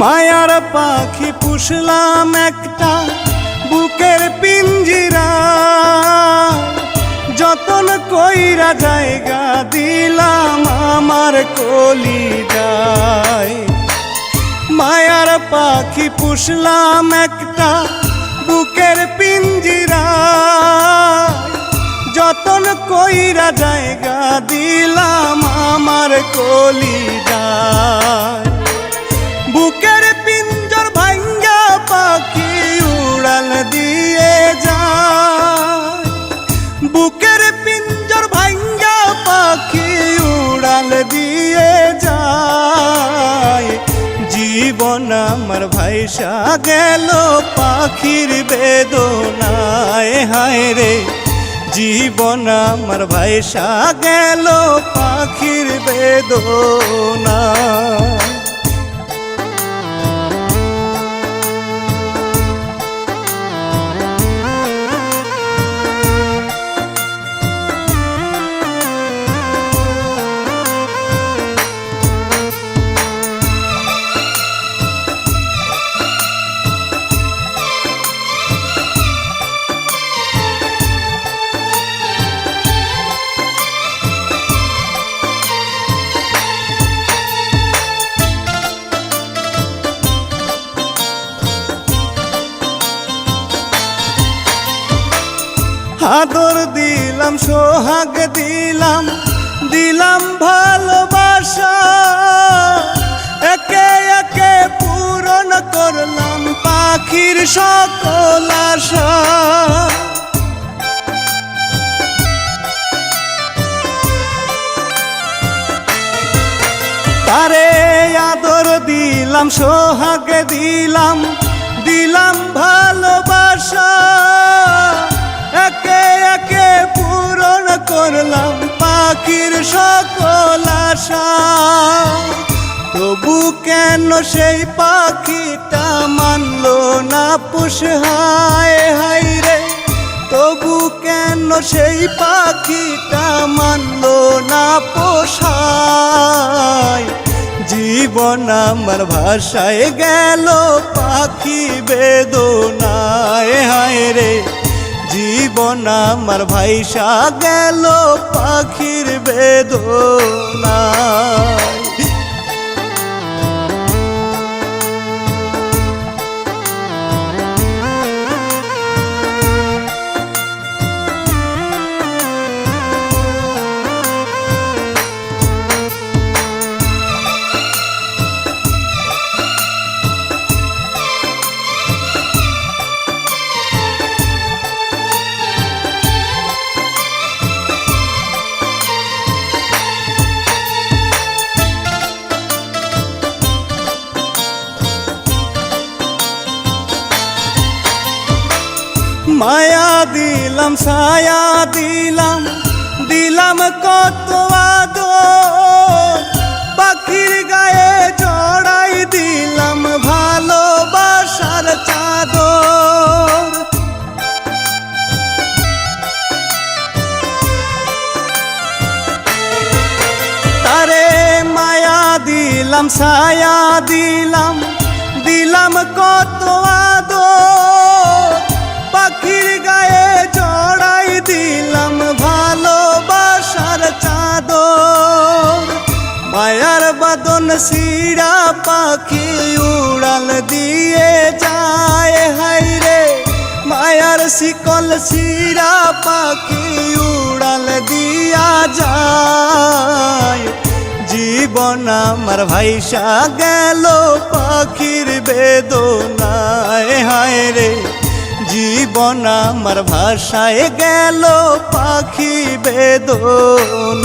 মায়ার পাখি পুষলাম একটা বুকের পিঞ্জিরা, যতন কইরা জায়গা দিলাম আমার কলিজায়। মায়ার পাখি পুষলাম একটা বুকের পিঞ্জিরা, যতন কইরা জায়গা দিলাম আমার কলিজায়। বুকের পিঞ্জর ভাঙ্গা পাখি উড়াল দিয়ে যায়, বুকের পিঞ্জর ভাঙ্গা পাখি উড়াল দিয়ে যায়। জীবন আমার ভাইসা গেল পাখির বেদনায়, হায় রে জীবন আমার ভাইসা গেল পাখির বেদনায়। আদর দিলাম সোহাগ দিলাম, দিলাম ভালোবাসা, একে একে পূরণ করলাম পাখির সকল আশা। তারে আদর দিলাম সোহাগ দিলাম, দিলাম ভালোবাসা, একে একে পূরণ করলাম পাখির সকল আশা। তবু কেন সেই পাখিটা মানলো না পুষ, হায় হায় রে তবু কেন সেই পাখিটা মানলো না পোষায়। জীবন আমার ভাষায় গেল পাখি বেদনায়, হায় রে জীবন আমার ভাইসা গেল পাখির বেদনায়। মায়া দিলাম ছায়া দিলাম, দিলাম কত আদর, পাখির গায়ে জড়াই দিলাম ভালোবাসার চাদর। তারে মায়া দিলাম ছায়া দিলাম, দিলাম কত আদর, পাখির গায়ে জড়াই দিলাম ভালোবাসার চাদর। মায়ার বাদন শিরা পাখি উড়াল দিয়ে যায়, হায় রে মায়ার শিকল শিরা পাখি উড়াল দিয়া যায়। জীবন আমার ভাইসা গেল পাখির বেদনায়, হায় রে জীবন আমার ভাষায় গেল পাখি বেদনায়।